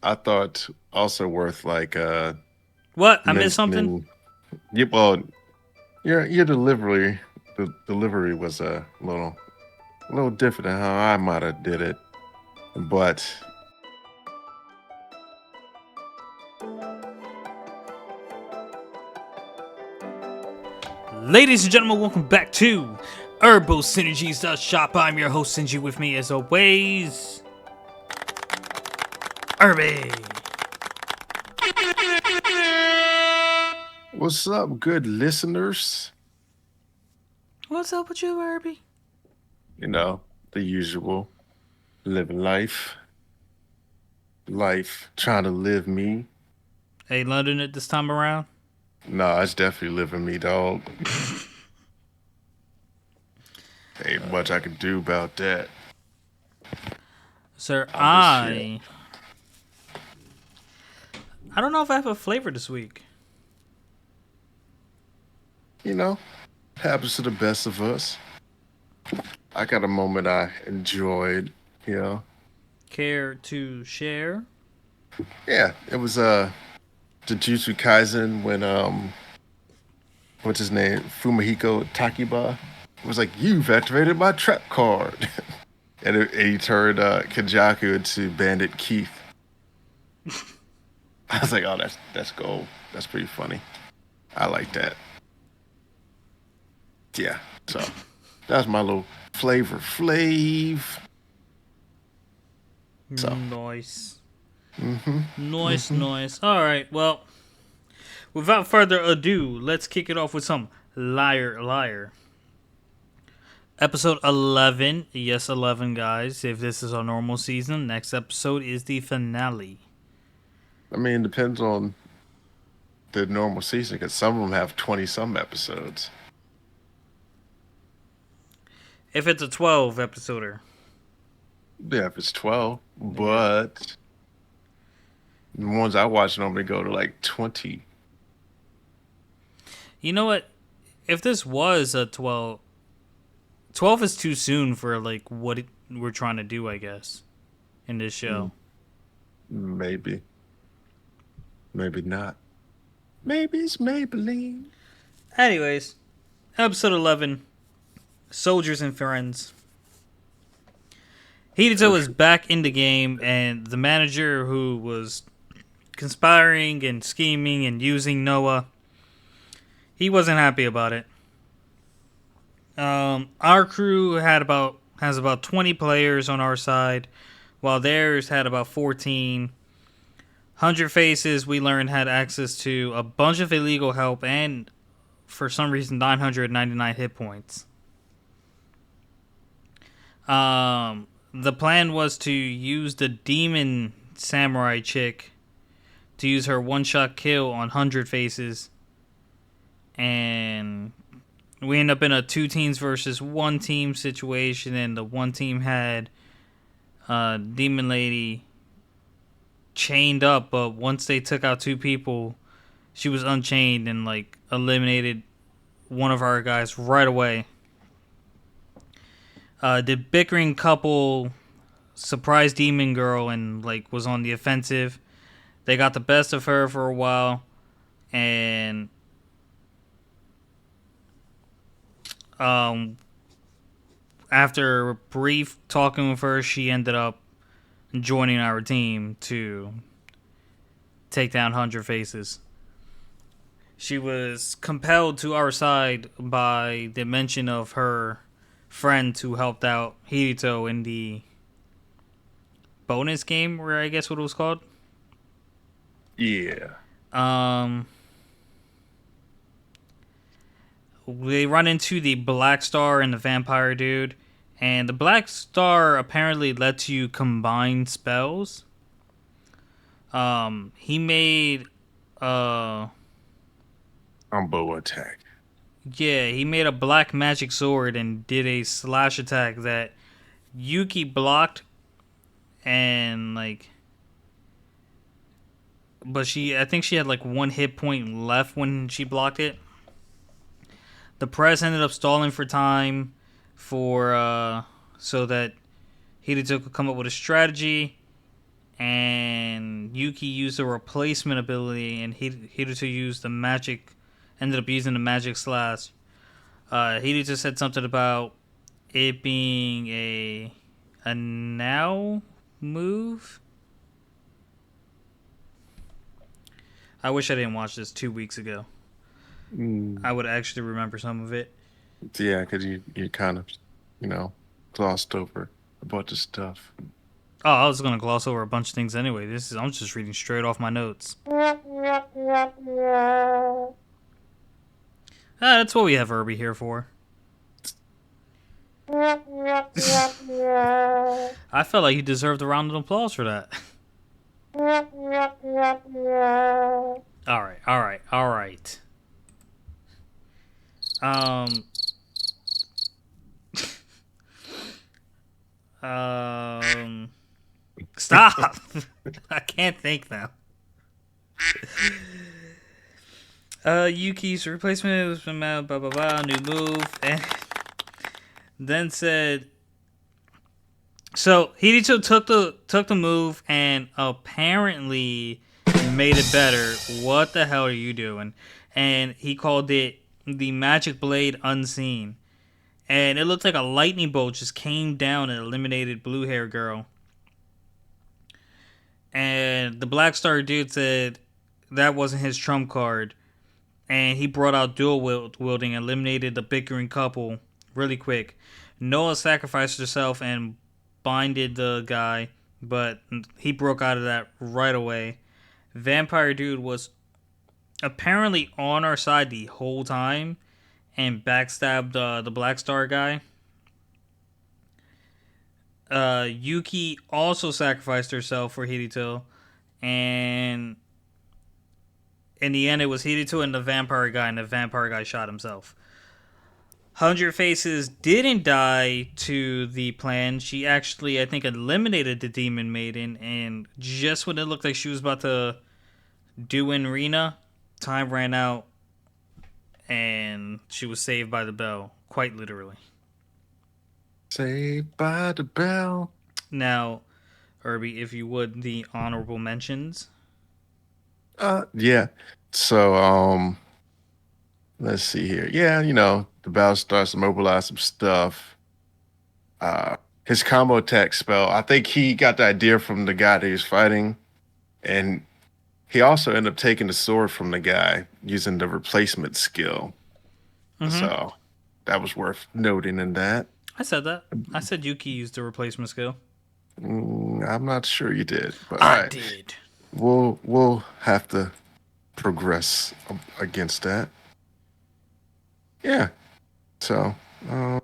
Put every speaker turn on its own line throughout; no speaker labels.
I thought also worth
What? I missed something?
mentioning. Yeah, well, your delivery the delivery was a little different than how I might have did it, but
Ladies and gentlemen, welcome back to Irbal Sinergy's Shop. I'm your host, Sinji. With me, as always, Irby.
what's up, good listeners?
What's up with you, Irby?
You know the usual, living life, trying to live me.
Hey, London at this time around?
Nah, it's definitely living me, dog. Ain't much I can do about that.
Sir,
I'm just
I don't know if I have a flavor this week.
you know, happens to the best of us. I got a moment I enjoyed, you know.
Care to share?
Yeah, it was Jujutsu Kaisen when what's his name? Fumihiko Takiba was like, "You've activated my trap card." And he turned Kenjaku into Bandit Keith. I was like, "Oh, that's gold. That's pretty funny. I like that." Yeah. So that's my little flavor flav. So,
Nice.
mm-hmm,
Nice,
mm-hmm.
nice. Alright, well, without further ado, let's kick it off with some Liar Liar. Episode 11. Yes, 11, guys. If this is our normal season, next episode is the finale.
I mean, it depends on the normal season because some of them have 20 some episodes.
If it's a 12 episoder.
Yeah, if it's 12,
Yeah.
but the ones I watch normally go to like 20.
You know what? If this was a 12, 12 is too soon for like we're trying to do, I guess, in this
Mm,
show.
maybe, maybe not. Maybe it's Maybelline.
Anyways, episode 11, Soldiers and Friends. Hidito is
Perfect.
back in the game, and the manager who was conspiring and scheming and using Noah, he wasn't happy about it. Our crew has about 20 players on our side, while theirs had about 14. 100 Faces, we learned, had access to a bunch of illegal help and, for some reason, 999 hit points. The plan was to use the demon samurai chick to use her one-shot kill on 100 Faces, and we end up in a two teams versus one team situation, and the one team had Demon Lady chained up, but once they took out two people, she was unchained and like eliminated one of our guys right away. The bickering couple surprised Demon Girl and like was on the offensive. They got the best of her for a while, and um, after brief talking with her, she ended up joining our team to take down 100 Faces. She was compelled to our side by the mention of her friend who helped out Hirito in the bonus game, where I guess what it was called.
Yeah.
Um, they run into the Black Star and the Vampire Dude, and the Black Star apparently lets you combine spells. He made
Combo attack.
yeah, he made a black magic sword and did a slash attack that Yuki blocked, and like, but I think she had like one hit point left when she blocked it. The press ended up stalling for time for so that Hidetsuka could come up with a strategy, and Yuki used a replacement ability, and Hidetsu used the magic. Ended up using the magic slash. Hidetsu said something about it being a now move. I wish I didn't watch this 2 weeks ago. I
Mm,
would actually remember some of it.
yeah, because you kind of, you know, glossed over a bunch of stuff.
Oh, I was gonna gloss over a bunch of things anyway. I'm just reading straight off my notes. That's what we have Irby here for. I felt like he deserved a round of applause for that. All right, all right, all right. Um, um, stop. I can't think now. Yuki's replacement was from blah blah blah, new move, and then said. So Hidetsu took the move and apparently made it better. What the hell are you doing? And he called it the Magic Blade Unseen. And it looked like a lightning bolt just came down and eliminated Blue Hair Girl. And the Black Star dude said that wasn't his trump card. And he brought out dual wielding and eliminated the bickering couple really quick. Noah sacrificed herself and binded the guy, but he broke out of that right away. Vampire dude was apparently on our side the whole time and backstabbed the Black Star guy. Yuki also sacrificed herself for Hidito, and in the end, it was Hidito and the vampire guy shot himself. 100 Faces didn't die to the plan. She actually, I think, eliminated the Demon Maiden, and just when it looked like she was about to do in Rena, time ran out, and she was saved by the bell, quite literally.
Saved by the bell.
Now, Irby, if you would, the honorable mentions.
Yeah. So, let's see here. Yeah, the battle starts to mobilize some stuff. His combo attack spell. I think he got the idea from the guy that he was fighting, and he also ended up taking the sword from the guy using the replacement skill.
Mm-hmm.
So that was worth noting in that.
I said that. I said Yuki used the replacement skill.
I'm not sure you did, but all
I
right,
did.
we'll have to progress against that. Yeah. So, uh,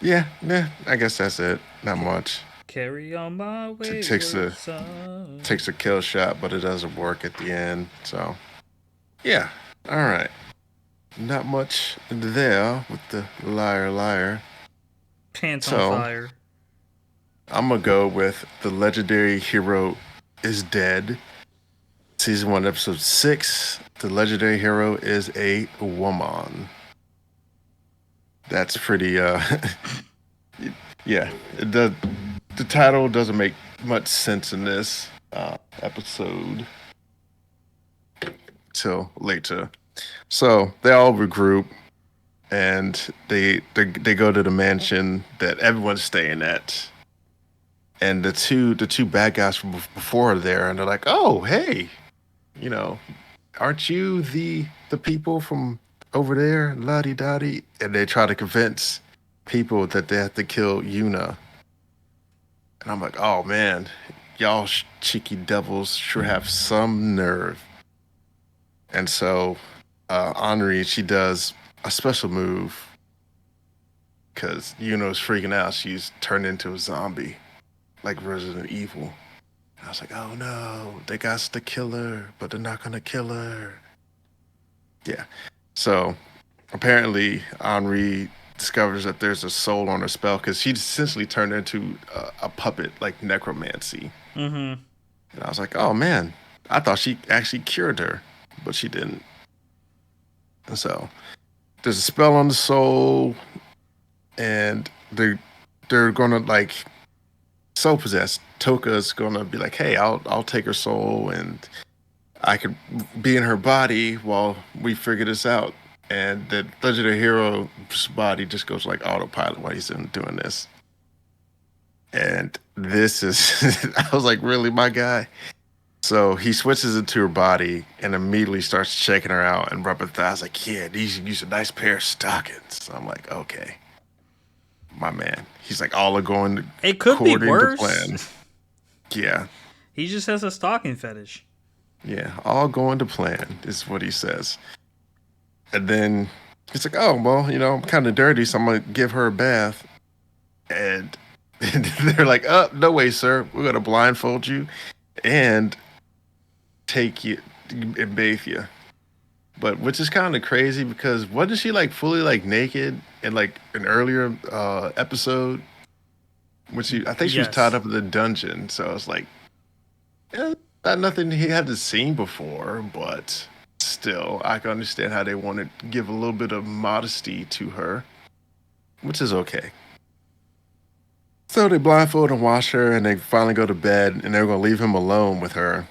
yeah. I guess that's it. Not much.
Carry on my
It
wayward son.
takes a kill shot, but it doesn't work at the end. So, yeah. All right. Not much there with the liar.
Pants on
So,
fire.
I'm gonna go with the legendary hero is dead. Season 1, episode 6. The legendary hero is a woman. That's pretty. Yeah. The title doesn't make much sense in this episode till later. So they all regroup and they go to the mansion that everyone's staying at. And the two bad guys from before are there, and they're like, "Oh, hey, you know, aren't you the people from over there, la di da di?" And they try to convince people that they have to kill Yuna. And I'm like, "Oh man, y'all cheeky devils sure have some nerve." And so, Henri, she does a special move because Yuno's freaking out. She's turned into a zombie, like Resident Evil. I was like, oh no, they got to kill her, but they're not gonna kill her. Yeah. So apparently, Henri discovers that there's a soul on her spell because she essentially turned into a puppet, like necromancy.
Mm-hmm.
And I was like, oh man, I thought she actually cured her, but she didn't. And so there's a spell on the soul, and they're gonna like soul possessed. Toka's gonna be like, hey, I'll take her soul and I could be in her body while we figure this out. And the legendary hero's body just goes like autopilot while he's doing this. And this is, I was like, really, my guy? So he switches into her body and immediately starts checking her out and rubbing thighs. Like, yeah, these use a nice pair of stockings. So I'm like, okay, my man. He's like, all are going
It could be
according to
worse.
plan. Yeah,
He just has a stocking fetish.
yeah, all going to plan is what he says. And then he's like, oh, well, I'm kind of dirty, so I'm going to give her a bath. And they're like, oh, no way, sir. We're going to blindfold you and take you and bathe you. But which is kind of crazy because wasn't she like fully like naked in like an earlier episode? I think she was tied
Yes.
up in the dungeon. So it's like, not nothing he hadn't seen before, but still, I can understand how they want to give a little bit of modesty to her, which is okay. So they blindfold and wash her, and they finally go to bed, and they're gonna leave him alone with her.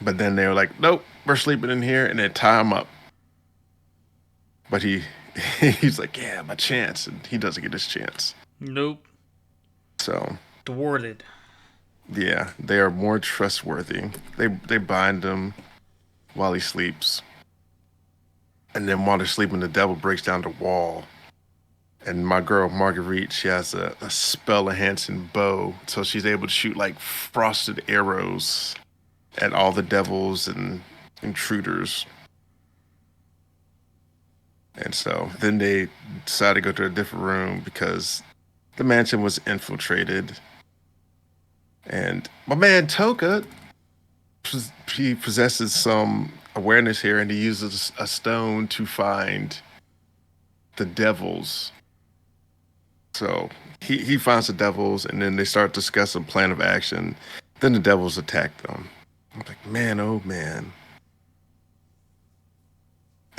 But then they were like, "Nope, we're sleeping in here," and they tie him up. But he's like, "Yeah, my chance," and he doesn't get his chance.
Nope.
So
Thwarted.
yeah, they are more trustworthy. They bind him while he sleeps, and then while they're sleeping, the devil breaks down the wall. And my girl Marguerite, she has a spell enhancing bow, so she's able to shoot like frosted arrows at all the devils and intruders. And so then they decide to go to a different room because the mansion was infiltrated. And my man Toka, he possesses some awareness here, and he uses a stone to find the devils. So he finds the devils, and then they start discussing plan of action. Then the devils attack them. I'm like, man, oh man.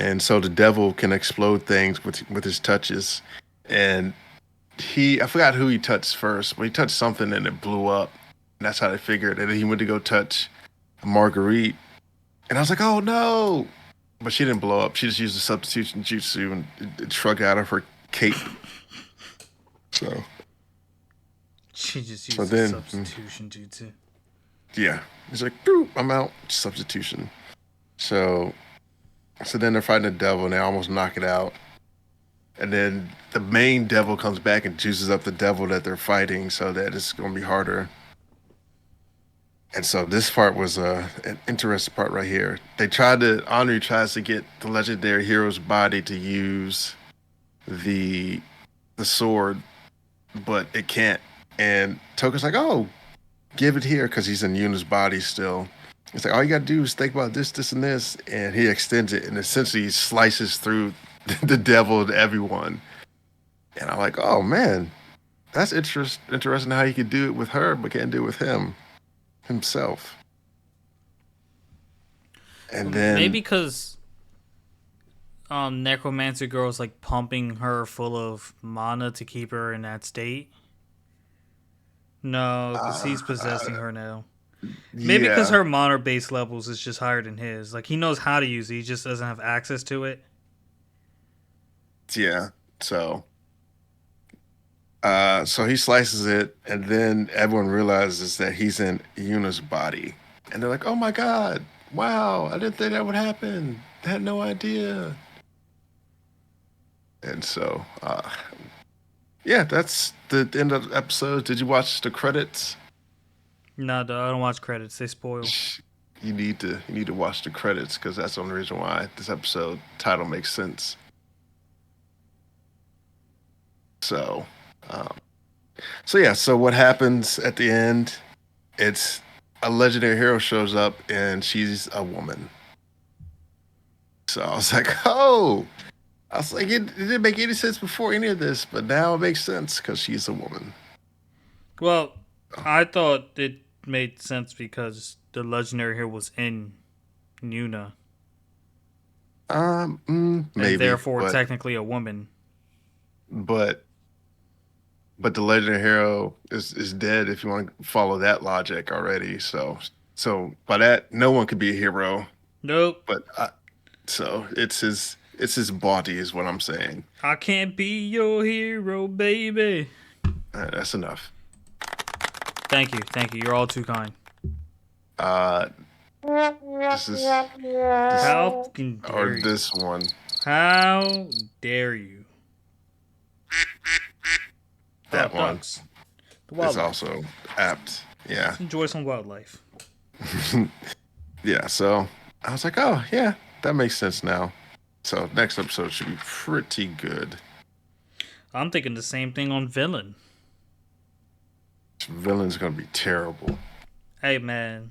And so the devil can explode things with his touches. And I forgot who he touched first, but he touched something and it blew up. And that's how they figured. And then he went to go touch Marguerite. And I was like, oh no. But she didn't blow up. She just used a substitution jutsu and it shrugged out of her cape. So
She just
so
uses
then
substitution jutsu.
yeah. He's like, "Boop, I'm out. Substitution." So then they're fighting the devil and they almost knock it out. And then the main devil comes back and juices up the devil that they're fighting so that it's going to be harder. And so this part was an interesting part right here. Henri tries to get the legendary hero's body to use the sword, but it can't. And Toka's like, oh, give it here because he's in Yuna's body still. It's like, all you got to do is think about this, this, and this. And he extends it and essentially slices through the devil to everyone. And I'm like, oh man, that's interesting how he could do it with her, but can't do it with himself. And
Maybe
then,
because Necromancer Girl's like pumping her full of mana to keep her in that state. No, because
uh,
he's possessing
uh,
her now. Maybe because
yeah,
her mana base levels is just higher than his. Like he knows how to use it, he just doesn't have access to it.
yeah. So he slices it, and then everyone realizes that he's in Yuna's body, and they're like, "Oh my god, wow! I didn't think that would happen. I had no idea." And so, yeah, that's the end of the episode. Did you watch the credits?
No, I don't watch credits. They spoil.
You need to watch the credits because that's the only reason why this episode title makes sense. So, um, so yeah. So what happens at the end? It's a legendary hero shows up and she's a woman. So I was like, oh, I was like, it didn't make any sense before any of this, but now it makes sense because she's a woman.
Well, I thought it made sense because the legendary here was in Yuna, and
Maybe,
therefore technically a woman.
but but the legendary hero is dead if you want to follow that logic already. So by that, no one could be a hero.
Nope.
But so it's his body is what I'm saying.
I can't be your hero, baby.
That's enough.
Thank you. Thank you. You're all too kind.
Uh, this is this
How fucking
or
dare you?
this one.
How dare you? Oh,
That one
ducks. The
is
wildlife.
also apt. Yeah.
Let's enjoy some wildlife.
Yeah. So I was like, oh yeah, that makes sense now. So next episode should be pretty good.
I'm thinking the same thing on villain.
Villain's gonna be terrible.
Hey, man.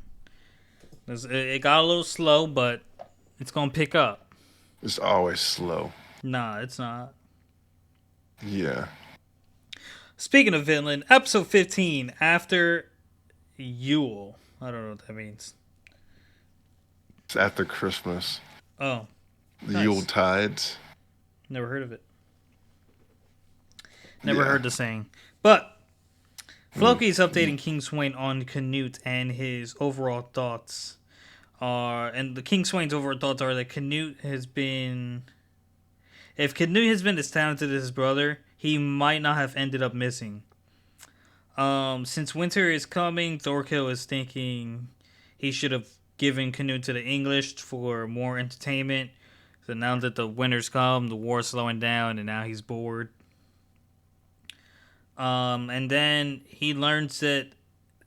It got a little slow, but it's going to pick up.
It's always slow.
Nah, it's not.
Yeah.
Speaking of villain, episode 15, After Yule. I don't know what that means.
It's after Christmas.
Oh,
The
nice.
Yule tides.
Never heard of it. Never
Yeah.
heard the saying. But Floki's updating King Swain on Canute, and his overall thoughts are, and the King Swain's overall thoughts are that Canute has been, if Canute has been as talented as his brother, he might not have ended up missing. Since winter is coming, Thorkill is thinking he should have given Canute to the English for more entertainment. So now that the winter's come, the war's slowing down, and now he's bored. And then he learns that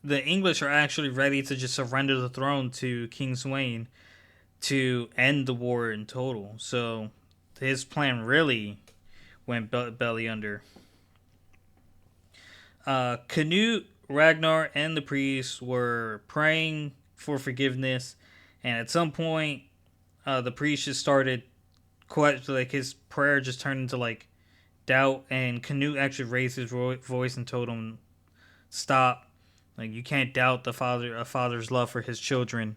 the English are actually ready to just surrender the throne to King Swain to end the war in total. So his plan really went belly under. Canute, Ragnar, and the priest were praying for forgiveness, and at some point, the priest just started like his prayer just turned into like doubt, and Canute actually raised his voice and told him, "Stop! Like you can't doubt a father's love for his children."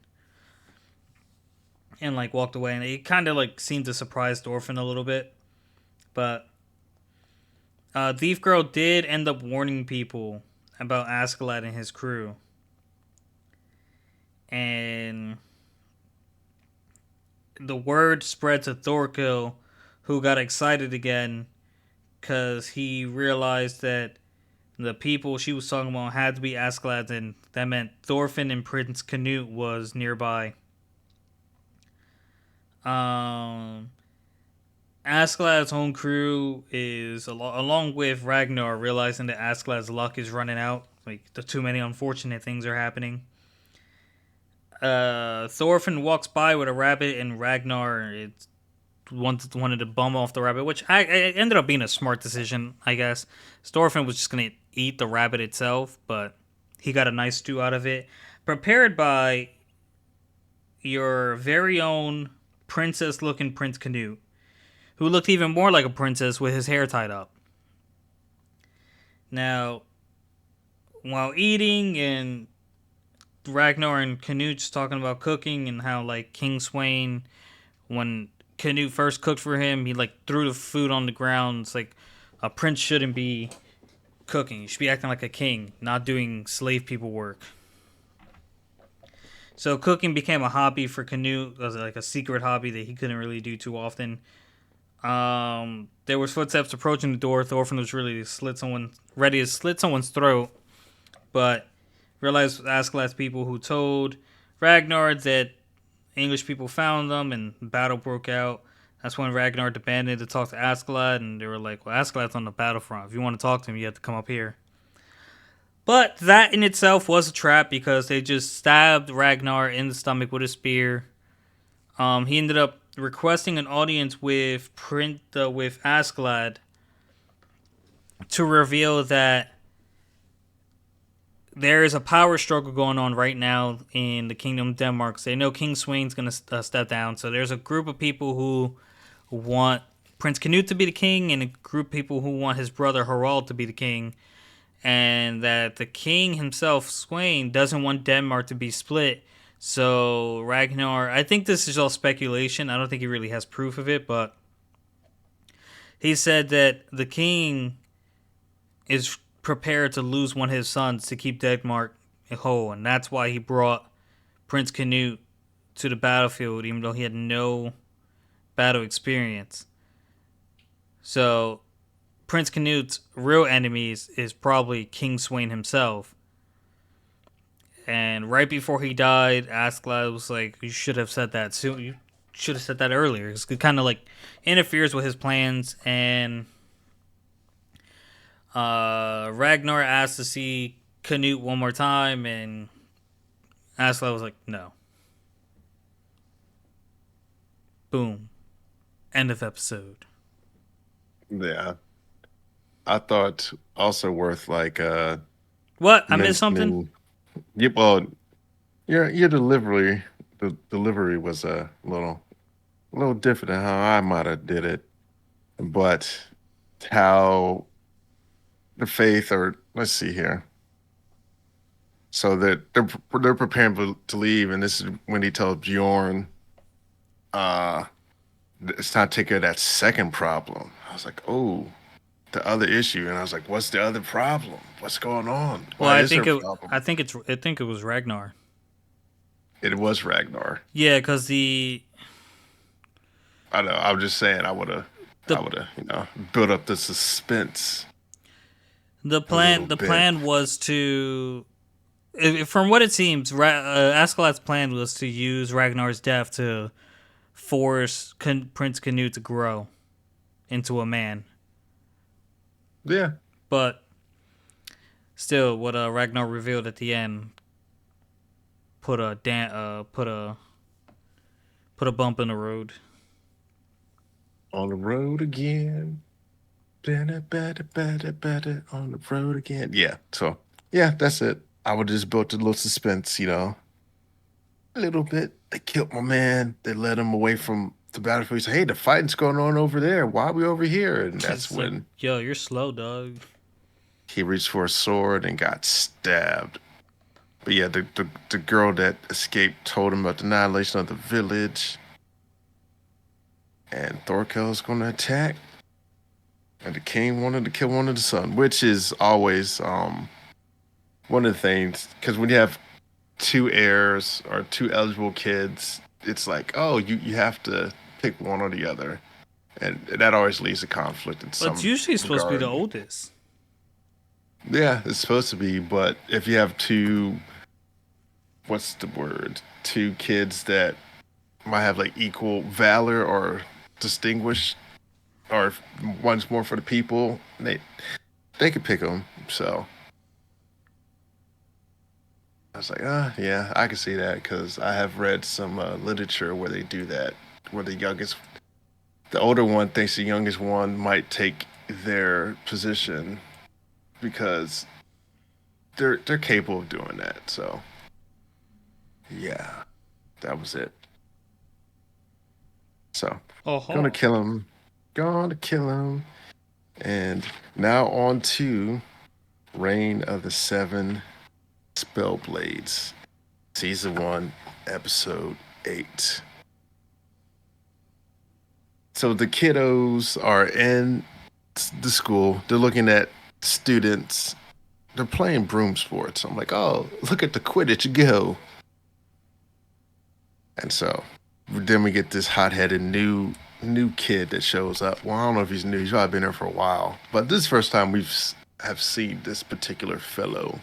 And like walked away, and it kind of like seemed to surprise Thorfinn a little bit, but Thief Girl did end up warning people about Askeladd and his crew, and the word spread to Thorkill, who got excited again because he realized that the people she was talking about had to be Askeladd, and that meant Thorfinn and Prince Canute was nearby. Askeladd's own crew is along with Ragnar realizing that Askeladd's luck is running out. Like the too many unfortunate things are happening. Thorfinn walks by with a rabbit, and Ragnar wanted to bum off the rabbit, which it ended up being a smart decision, I guess. Thorfinn was just gonna eat the rabbit itself, but he got a nice stew out of it, prepared by your very own princess-looking Prince Canute, who looked even more like a princess with his hair tied up. Now, while eating, and Ragnar and Canute just talking about cooking and how like King Swain, when Canute first cooked for him, he like threw the food on the ground. It's like a prince shouldn't be cooking. You should be acting like a king, not doing slave people work. So cooking became a hobby for Canute, like a secret hobby that he couldn't really do too often. There was footsteps approaching the door. Thorfinn was ready to slit someone's throat, but realized Askeladd's people who told Ragnar that English people found them, and battle broke out. That's when Ragnar demanded to talk to Askeladd, and they were like, well, Askeladd's on the battlefront. If you want to talk to him, you have to come up here. But that in itself was a trap, because they just stabbed Ragnar in the stomach with a spear. He ended up requesting an audience with Askeladd to reveal that there is a power struggle going on right now in the Kingdom of Denmark. So they know King Swain's going to step down. So there's a group of people who want Prince Canute to be the king, and a group of people who want his brother Harald to be the king. And that the king himself, Swain, doesn't want Denmark to be split. So Ragnar, I think this is all speculation. I don't think he really has proof of it, but he said that the king is prepared to lose one of his sons to keep Denmark whole, and that's why he brought Prince Canute to the battlefield, even though he had no battle experience. So Prince Canute's real enemies is probably King Sweyn himself. And right before he died, Askeladd was like, "You should have said that soon. You should have said that earlier." It kind of like interferes with his plans. And Ragnar asked to see Canute one more time, and Askeladd was like, "No." Boom. End of episode.
Yeah. I thought also worth like
What? I missed something?
mentioning. Yeah, well, your delivery was a little different than how I might have did it, but how the faith, or let's see here. So that they're preparing to leave, and this is when he tells Bjorn, uh, it's time to take care of that second problem. I was like, oh, the other issue, and I was like, what's the other problem? What's going on?
Well,
Why is there a problem?
I think it was Ragnar.
It was Ragnar.
Yeah, because the
I know. I was just saying, I
the
would have, built up the suspense a little
the
bit.
plan was to, from what it seems, Askeladd's plan was to use Ragnar's death to force Prince Canute to grow into a man.
Yeah,
But still, what Ragnar revealed at the end put a put a bump in the road.
on the road again. Better on the road again. Yeah. So yeah, that's it. I would just built a little suspense, a little bit. They killed my man. They led him away from the battlefield. He said, "Hey, the fighting's going on over there. Why are we over here?" And that's
It's like,
when
yo, you're slow, dog.
he reached for a sword and got stabbed. But yeah, the girl that escaped told him about the annihilation of the village, and Thorkel's going to attack. And the king wanted to kill one of the son, which is always one of the things. Because when you have two heirs or two eligible kids, it's like, oh, you have to pick one or the other, and that always leads to conflict in
But it's
some
usually supposed to be the
regard.
oldest.
Yeah, it's supposed to be, but if you have two, what's the word? Two kids that might have like equal valor or distinguished, or if one's more for the people, they could pick them. So I was like, yeah, I can see that because I have read some literature where they do that, where the older one thinks the youngest one might take their position because they're capable of doing that. So yeah, that was it. So gonna
Oh,
kill him, gonna kill him, and now on to Reign of the Seven Spellblades, Season 1, Episode 8. So the kiddos are in the school. They're looking at students. They're playing broom sports. I'm like, oh, look at the Quidditch go. And so then we get this hot-headed new kid that shows up. Well, I don't know if he's new. He's probably been there for a while. But this is the first time have seen this particular fellow.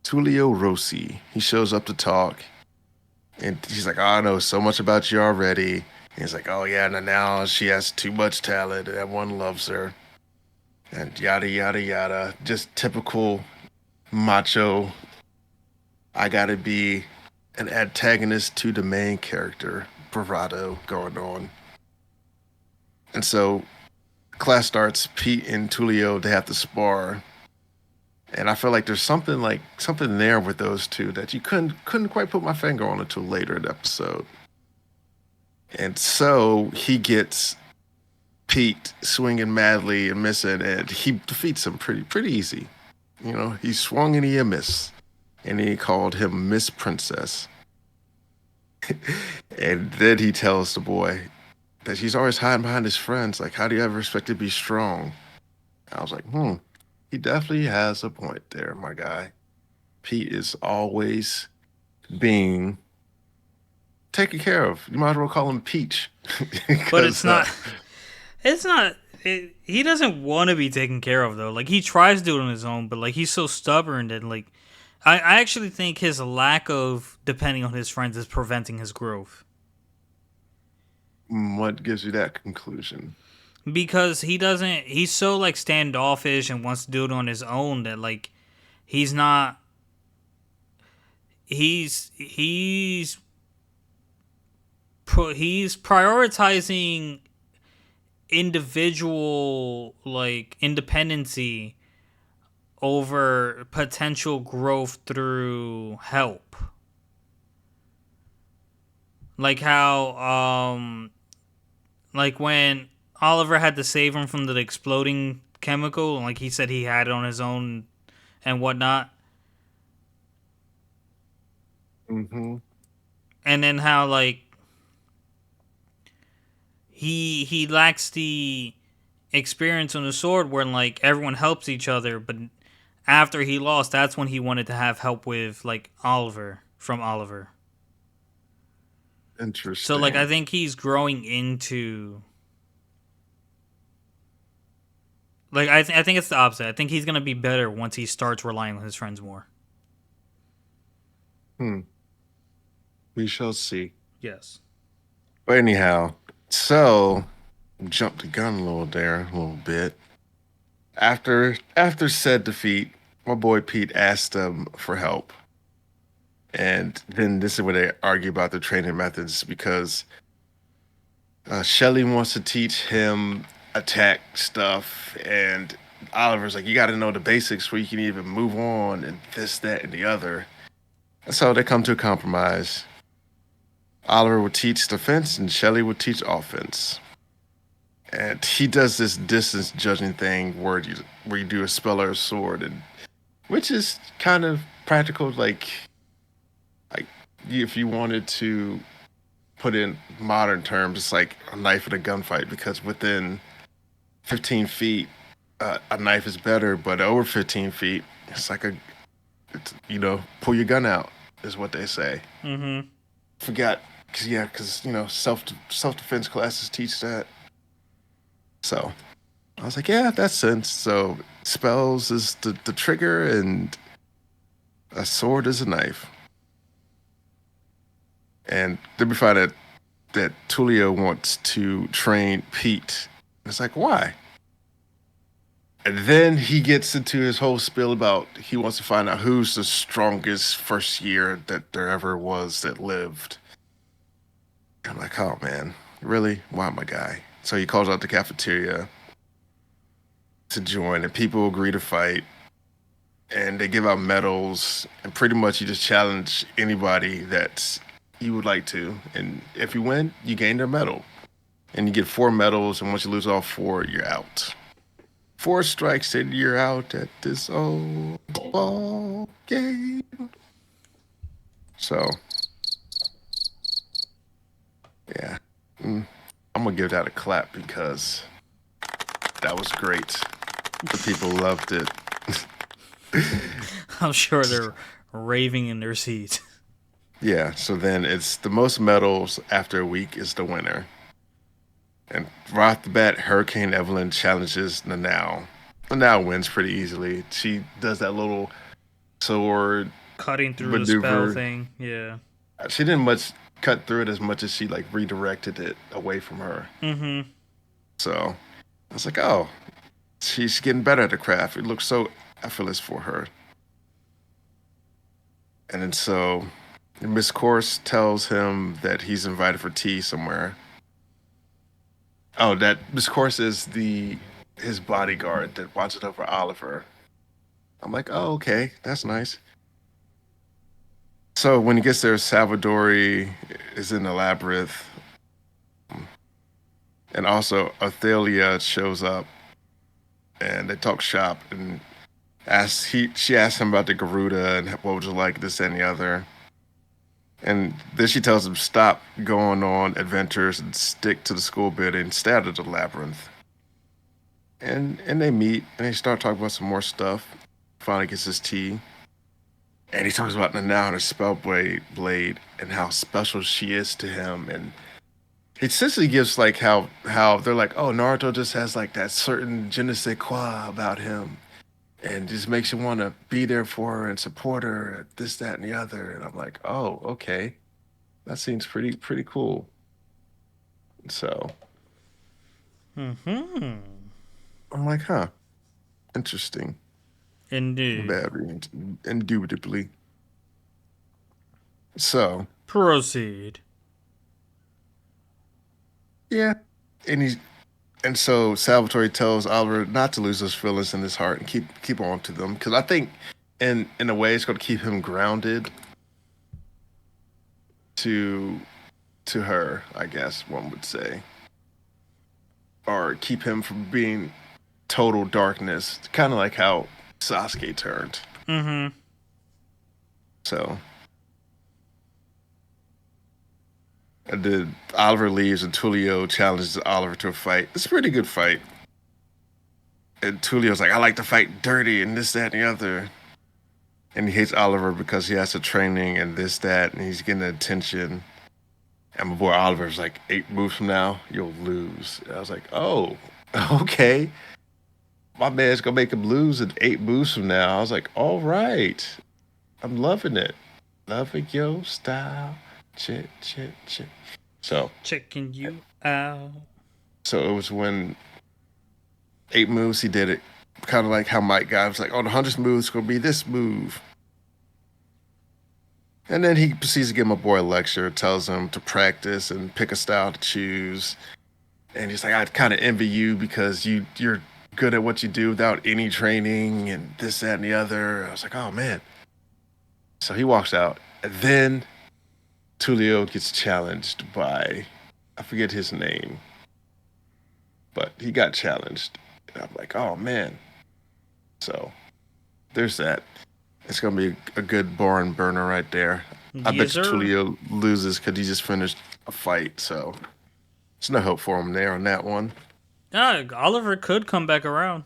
Tullio Rossi. He shows up to talk. And he's like, oh, I know so much about you already. And he's like, oh, yeah, and now she has too much talent. And everyone loves her. And yada, yada, yada. Just typical macho. I got to be an antagonist to the main character. Bravado going on. And so class starts. Pete and Tullio, they have to spar. And I feel like there's something there with those two that you couldn't quite put my finger on until later in the episode. And so he gets Pete swinging madly and missing, and he defeats him pretty easy. He swung and he missed, and he called him Miss Princess. And then he tells the boy that he's always hiding behind his friends. Like, how do you ever expect to be strong? I was like, he definitely has a point there, my guy. Pete is always being taken care of. You might as well call him Peach,
But it's
because
not. It's not. He doesn't want to be taken care of though. Like he tries to do it on his own, but like he's so stubborn that like I actually think his lack of depending on his friends is preventing his growth
what gives you that conclusion?
because he doesn't. He's so like standoffish and wants to do it on his own that like he's not. He's he's prioritizing individual like independency over potential growth through help. Like how like when Oliver had to save him from the exploding chemical, like he said he had it on his own and whatnot.
Hmm.
And then how like he lacks the experience on the sword where like everyone helps each other, but after he lost, that's when he wanted to have help with like Oliver from Oliver. So like I
Interesting.
think he's growing into like I think it's the opposite. I think he's gonna be better once he starts relying on his friends more.
Hmm. We shall see.
Yes.
But anyhow, so jumped the gun a little there, a little bit. After said defeat, my boy Pete asked them for help. And then this is where they argue about the training methods because Shelly wants to teach him attack stuff, and Oliver's like, you got to know the basics where you can even move on, and this, that, and the other. And so they come to a compromise. Oliver would teach defense, and Shelly would teach offense. And he does this distance judging thing where you do a spell or a sword, and which is kind of practical. Like if you wanted to put in modern terms, it's like a knife in a gunfight because within 15 feet, a knife is better, but over 15 feet, it's like pull your gun out is what they say.
Mm-hmm.
Forgot, because self defense classes teach that. So I was like, yeah, that's sense. So spells is the trigger, and a sword is a knife. And then we find out that Tulio wants to train Pete. It's like, why? And then he gets into his whole spiel about he wants to find out who's the strongest first year that there ever was that lived. I'm like, oh man, really? Why, my guy? So he calls out the cafeteria to join, and people agree to fight. And they give out medals, and pretty much you just challenge anybody that you would like to. And if you win, you gain their medal. And you get 4 medals, and once you lose all 4, you're out. 4 strikes and you're out at this old ball game. So, yeah. I'm going to give that a clap because that was great. The people loved it.
I'm sure they're raving in their seats.
Yeah, so then it's the most medals after a week is the winner. And right off the bat, Hurricane Evelyn challenges Nanau. Nanau wins pretty easily. She does that little sword
Cutting through the spell
maneuver.
thing. Yeah.
She didn't much cut through it as much as she like redirected it away from her.
Mm-hmm.
So I was like, oh, she's getting better at the craft. It looks so effortless for her. And then so Miss Course tells him that he's invited for tea somewhere. Oh, that Miss Course is the his bodyguard that watches over Oliver. I'm like, oh, okay, that's nice. So when he gets there, Salvadori is in the labyrinth, and also Athalia shows up, and they talk shop, and she asks him about the Garuda and what would you like, this and the other. And then she tells him stop going on adventures and stick to the school building instead of the labyrinth. and they meet and they start talking about some more stuff. Finally gets his tea, and he talks about now her blade and how special she is to him, and he essentially gives like how they're like, oh, Naruto just has like that certain je ne sais quoi about him, and just makes you want to be there for her and support her, this, that, and the other. And I'm like, oh, okay, that seems pretty cool. So
Mm-hmm.
I'm like, huh, interesting,
Indeed.
very indubitably. So
Proceed.
yeah, and he's and so Salvatore tells Oliver not to lose those feelings in his heart and keep on to them because I think in a way it's going to keep him grounded to to her, I guess one would say, or keep him from being total darkness, kind of like how Sasuke turned.
Mm-hmm.
So the Oliver leaves and Tulio challenges Oliver to a fight. It's a pretty good fight. And Tulio's like, I like to fight dirty and this, that, and the other. And he hates Oliver because he has the training and this, that, and he's getting the attention. And my boy Oliver's like, 8 moves from now, you'll lose. And I was like, oh, okay. My man's gonna make him lose in 8 moves from now. I was like, all right. I'm loving it. Loving your style. Chit, chit, chit. So,
Checking you out.
so it was when 8 moves, he did it. Kind of like how Mike got was like, oh, the 100th move is gonna be this move. And then he proceeds to give my boy a lecture, tells him to practice and pick a style to choose. And he's like, I kind of envy you because you're good at what you do without any training and this, that, and the other. I was like, oh man. So he walks out. And then Tulio gets challenged by, I forget his name, but he got challenged. And I'm like, oh man. So there's that. It's gonna be a good barn burner right there. I
Yes,
bet you
sir.
Tulio loses because he just finished a fight. So there's no hope for him there on that one.
Yeah, Oliver could come back around.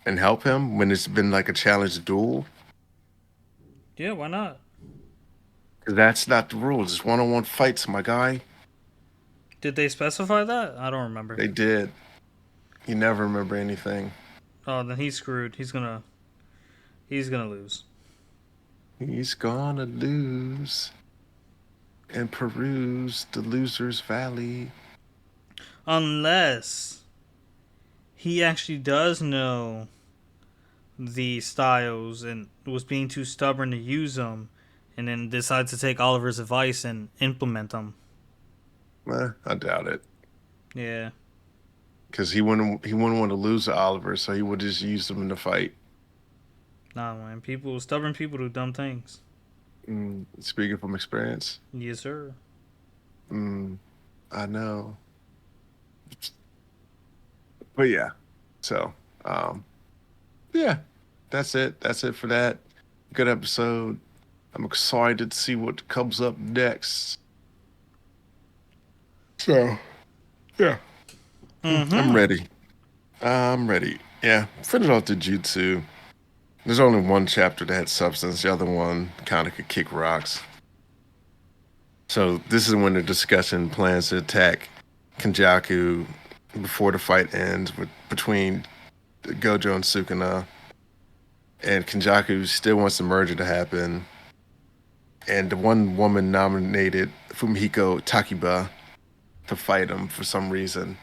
And help him when it's been like a challenge duel.
Yeah, why not?
'Cause that's not the rules. It's one-on-one fights, my guy.
Did they specify that? I don't remember.
They did. You never remember anything.
Oh, then he's screwed. He's gonna lose.
He's gonna lose and peruse the loser's valley.
Unless he actually does know the styles and was being too stubborn to use them, and then decides to take Oliver's advice and implement them.
I doubt it.
Yeah.
Because he wouldn't want to lose to Oliver, so he would just use them in the fight.
Nah, man. Stubborn people do dumb things.
Speaking from experience,
Yes, sir.
mm, I know. But yeah, so um, yeah, that's it. That's it for that. Good episode. I'm excited to see what comes up next. So yeah, I'm
Mm-hmm.
ready. I'm ready. Yeah, finish off the jutsu. There's only one chapter that had substance. The other one kind of could kick rocks. So this is when the discussion plans to attack Kenjaku before the fight ends between Gojo and Sukuna. And Kenjaku still wants the merger to happen. And the one woman nominated Fumihiko Takiba to fight him for some reason.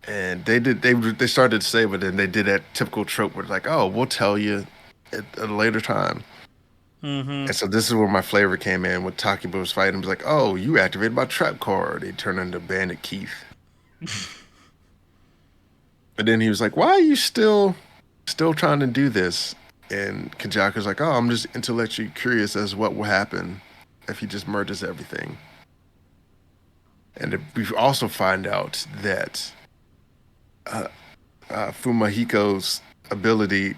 And they started to say, but then they did that typical trope where it's like, oh, we'll tell you at a later time.
Mm-hmm.
And so this is where my flavor came in when Takiba was fighting. It was like, oh, you activated my trap card. He turned into Bandit Keith. And then he was like, why are you still trying to do this? And Kenjaku's like, oh, I'm just intellectually curious as what will happen if he just merges everything. And we also find out that uh, Fumahiko's ability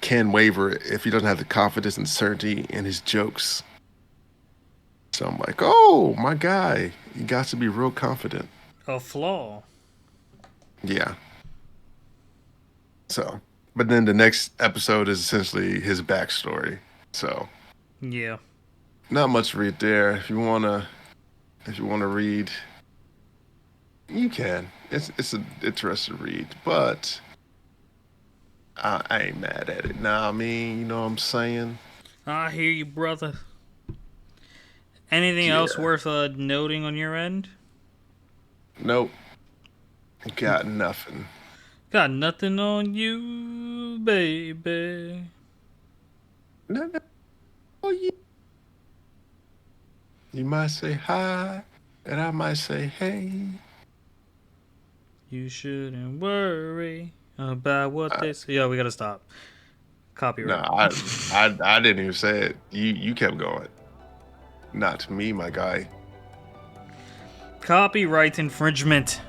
can waver if he doesn't have the confidence and certainty in his jokes. So I'm like, oh, my guy, you got to be real confident.
A flaw.
Yeah. So, but then the next episode is essentially his backstory. So,
Yeah.
not much to read there. If you wanna read, you can. It's an interesting read, but I ain't mad at it. Nah, I mean, you know what I'm saying?
I hear you, brother. Anything else
Yeah.
worth noting on your end?
Nope. Got nothing.
Got nothing on you, baby.
No, no. Oh, yeah. You might say hi, and I might say hey.
You shouldn't worry about what
Uh,
they say. Yo, we gotta stop.
no,
Copyright.
I didn't even say it. You kept going. Not me, my guy.
Copyright infringement.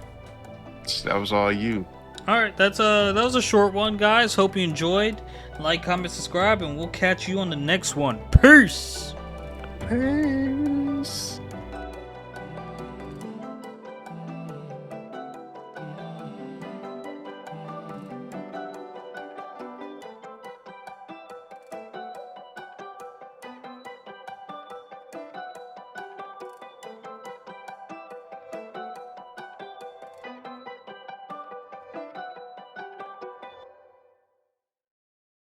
That was all you.
Alright, that was a short one, guys. Hope you enjoyed. Like, comment, subscribe, and we'll catch you on the next one. Peace!
Peace.